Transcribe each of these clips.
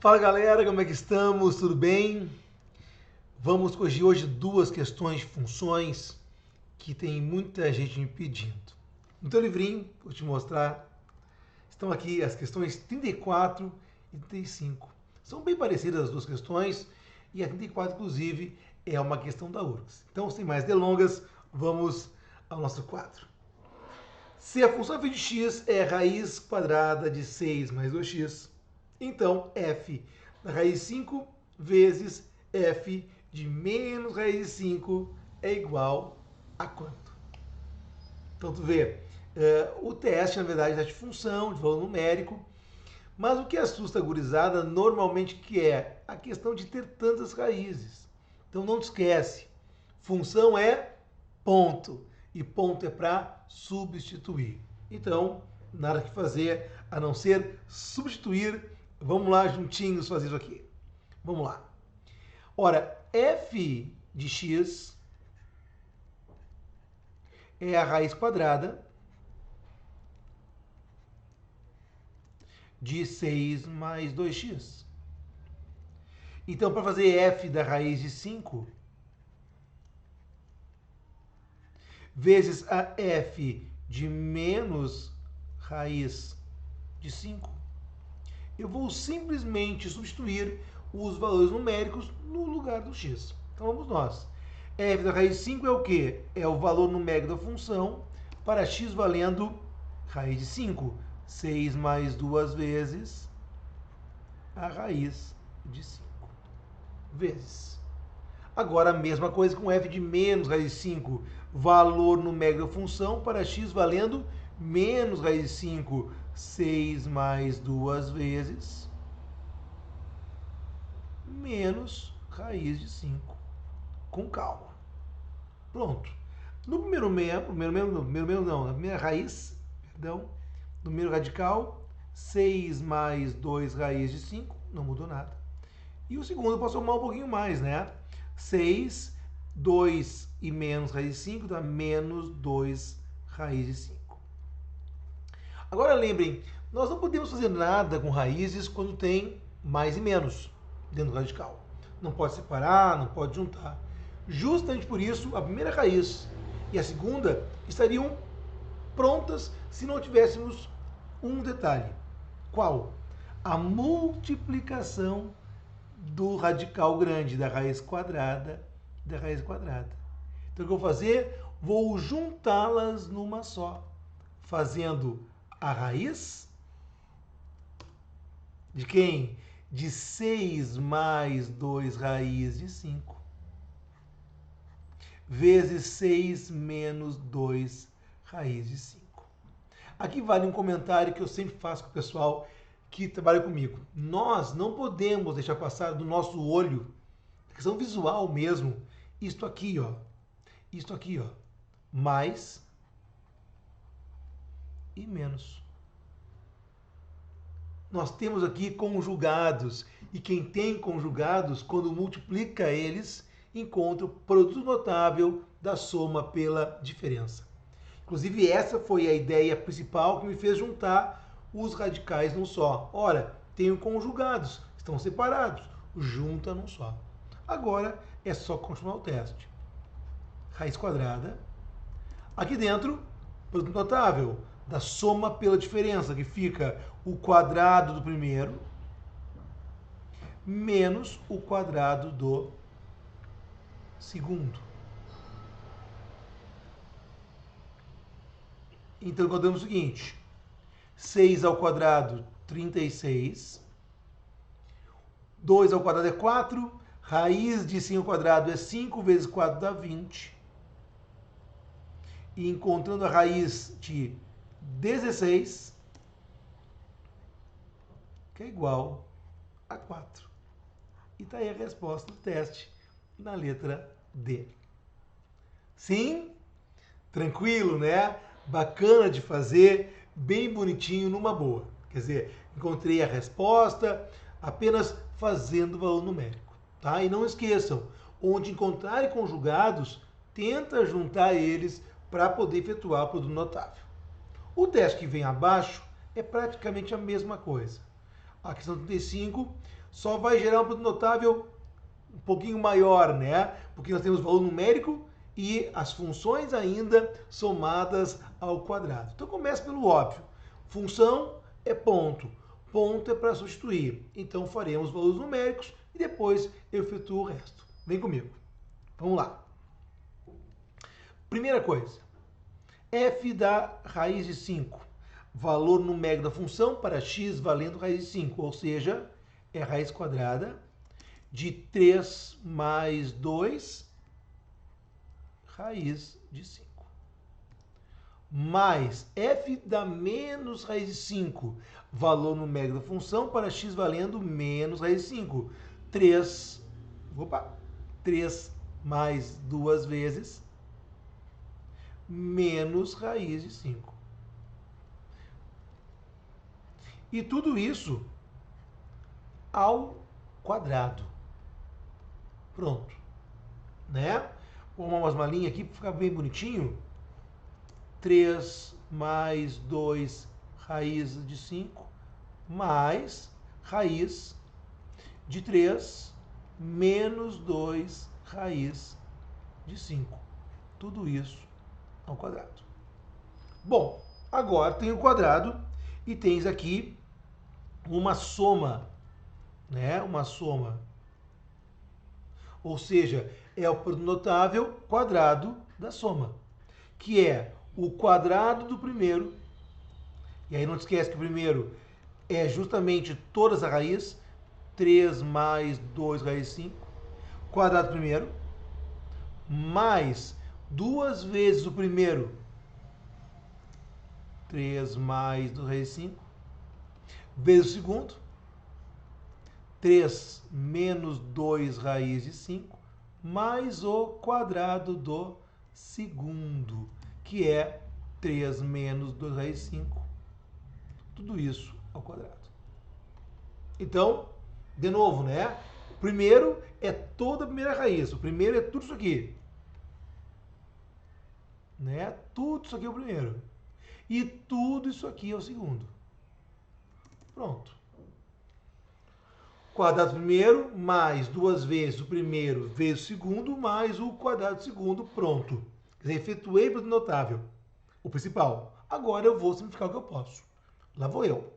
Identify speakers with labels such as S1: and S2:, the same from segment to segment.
S1: Fala galera, como é que estamos? Tudo bem? Vamos corrigir hoje duas questões de funções que tem muita gente me pedindo. No teu livrinho, vou te mostrar, estão aqui as questões 34 e 35. São bem parecidas as duas questões e a 34, inclusive, é uma questão da URGS. Então, sem mais delongas, vamos ao nosso quadro. Se a função f de x é raiz quadrada de 6 mais 2x, então f da raiz 5 vezes f de menos raiz de 5 é igual a quanto? Então, tu vê, o teste, na verdade, é de função, de valor numérico, mas o que assusta a gurizada normalmente que é a questão de ter tantas raízes. Então, não te esquece, função é ponto, e ponto é para substituir. Então, nada que fazer a não ser substituir. Vamos lá juntinhos fazer isso aqui. Vamos lá. Ora, f de x é a raiz quadrada de 6 mais 2x. Então, para fazer f da raiz de 5 vezes a f de menos raiz de 5, eu vou simplesmente substituir os valores numéricos no lugar do x. Então vamos nós. F da raiz de 5 é o quê? É o valor numérico da função para x valendo raiz de 5. 6 mais 2 vezes a raiz de 5 vezes. Agora a mesma coisa com f de menos raiz de 5. Valor numérico da função para x valendo menos raiz de 5. 6 mais 2 vezes menos raiz de 5. Com calma. Pronto. No primeiro na primeira raiz, perdão, no primeiro radical, 6 mais 2 raiz de 5, não mudou nada. E o segundo eu posso somar um pouquinho mais, né? 6, 2 e menos raiz de 5 dá menos 2 raiz de 5. Agora lembrem, nós não podemos fazer nada com raízes quando tem mais e menos dentro do radical. Não pode separar, não pode juntar. Justamente por isso, a primeira raiz e a segunda estariam prontas se não tivéssemos um detalhe. Qual? A multiplicação do radical grande, da raiz quadrada, da raiz quadrada. Então, o que eu vou fazer? Vou juntá-las numa só, fazendo a raiz de quem? De 6 mais 2 raiz de 5 vezes 6 menos 2 raiz de 5. Aqui vale um comentário que eu sempre faço com o pessoal que trabalha comigo. Nós não podemos deixar passar do nosso olho, questão visual mesmo, isto aqui, ó. Isto aqui, ó. Mais e menos. Nós temos aqui conjugados, e quem tem conjugados, quando multiplica eles, encontra o produto notável da soma pela diferença. Inclusive, essa foi a ideia principal que me fez juntar os radicais num só. Ora, tenho conjugados, estão separados, junta num só. Agora é só continuar o teste. Raiz quadrada. Aqui dentro, produto notável da soma pela diferença, que fica o quadrado do primeiro menos o quadrado do segundo. Então, encontramos o seguinte: 6 ao quadrado, 36. 2 ao quadrado é 4. Raiz de 5 ao quadrado é 5 vezes 4 dá 20. E encontrando a raiz de 16, que é igual a 4. E está aí a resposta do teste na letra D. Sim? Tranquilo, né? Bacana de fazer, bem bonitinho, numa boa. Quer dizer, encontrei a resposta apenas fazendo o valor numérico. Tá? E não esqueçam, onde encontrarem conjugados, tenta juntar eles para poder efetuar o produto notável. O teste que vem abaixo é praticamente a mesma coisa. a questão 35 só vai gerar um produto notável um pouquinho maior, né? Porque nós temos valor numérico e as funções ainda somadas ao quadrado. Então começa pelo óbvio. Função é ponto. Ponto é para substituir. Então faremos valores numéricos e depois eu efetuo o resto. Vem comigo. Vamos lá. Primeira coisa. F da raiz de 5. Valor numérico da função para x valendo raiz de 5. Ou seja, é a raiz quadrada de 3 mais 2 raiz de 5. Mais f da menos raiz de 5, valor numérico da função para x valendo menos raiz de 5. 3 mais 2 vezes menos raiz de 5. E tudo isso ao quadrado. Pronto. Né? Vou arrumar umas malinhas aqui para ficar bem bonitinho. 3 mais 2 raiz de 5 mais raiz de 3 menos 2 raiz de 5. Tudo isso ao quadrado. Bom, agora tem o quadrado e tens aqui uma soma, né? Uma soma. Ou seja, é o produto notável quadrado da soma, que é o quadrado do primeiro. E aí não te esquece que o primeiro é justamente todas as raízes. 3 mais 2 raiz de 5. Quadrado do primeiro. Mais 2 vezes o primeiro. 3 mais 2 raiz de 5. Vezes o segundo. 3 menos 2 raiz de 5. Mais o quadrado do segundo, que é 3 menos 2 raiz de 5. Tudo isso ao quadrado. Então, de novo, né? O primeiro é toda a primeira raiz. O primeiro é tudo isso aqui. Né? Tudo isso aqui é o primeiro. E tudo isso aqui é o segundo. Pronto. Quadrado do primeiro mais 2 vezes o primeiro vezes o segundo mais o quadrado do segundo. Pronto. Quer dizer, efetuei o produto notável. O principal. Agora eu vou simplificar o que eu posso. Lá vou eu.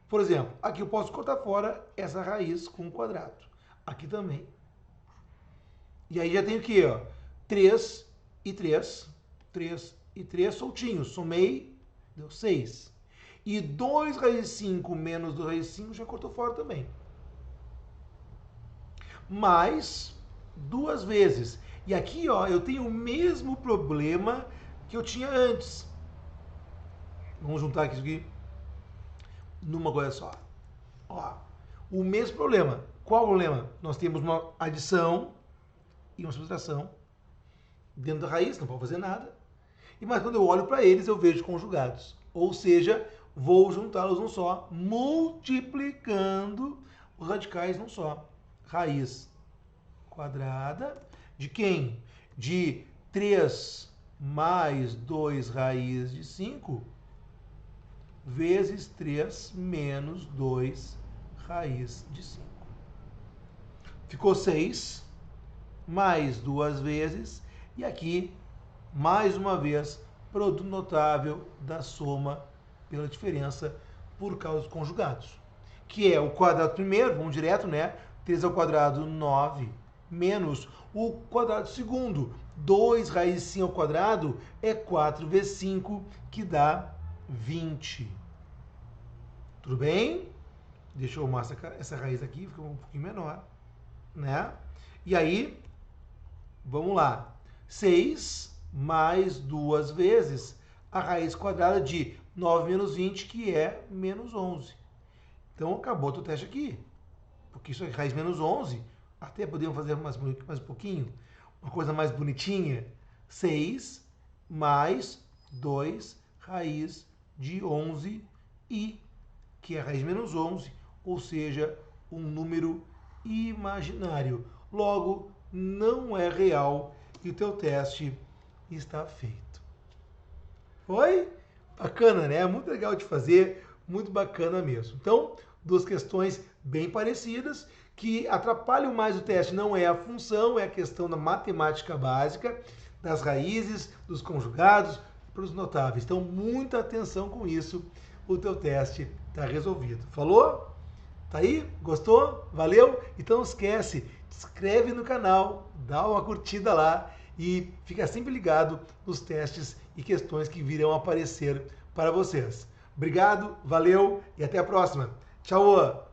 S1: Por exemplo, aqui eu posso cortar fora essa raiz com um quadrado. Aqui também. E aí já tenho o quê? Ó? 3 e 3. 3 e 3 soltinhos. Somei, deu 6. E 2 raiz de 5 menos 2 raiz de 5 já cortou fora também. Mais 2 vezes. E aqui, ó, eu tenho o mesmo problema que eu tinha antes. Vamos juntar aqui numa coisa só. Ó, o mesmo problema. Qual o problema? Nós temos uma adição e uma subtração dentro da raiz, não pode fazer nada. Mas quando eu olho para eles, eu vejo conjugados. Ou seja, vou juntá-los num só, multiplicando os radicais num só. Raiz quadrada de quem? De 3 mais 2 raiz de 5 vezes 3 menos 2 raiz de 5. Ficou 6, mais 2 vezes, e aqui, mais uma vez, produto notável da soma pela diferença por causa dos conjugados. Que é o quadrado primeiro, vamos direto, né? 3 ao quadrado, 9, menos o quadrado segundo. 2 raiz de 5 ao quadrado é 4 vezes 5, que dá 20. Tudo bem? Deixa eu arrumar essa raiz aqui, fica um pouquinho menor, né? E aí, vamos lá. 6 mais 2 vezes a raiz quadrada de 9 menos 20, que é menos 11. Então, acabou o teu teste aqui. Porque isso é raiz menos 11. Até podemos fazer mais um pouquinho. Uma coisa mais bonitinha. 6 mais 2 raiz de 11 i, que é a raiz menos 11, ou seja, um número imaginário. Logo, não é real e o teu teste está feito. Foi? Bacana, né? Muito legal de fazer, muito bacana mesmo. Então, duas questões bem parecidas, que atrapalham mais o teste não é a função, é a questão da matemática básica, das raízes, dos conjugados, para os notáveis. Então, muita atenção com isso, o teu teste está resolvido. Falou? Tá aí? Gostou? Valeu? Então não esquece, se inscreve no canal, dá uma curtida lá e fica sempre ligado nos testes e questões que virão aparecer para vocês. Obrigado, valeu e até a próxima. Tchau!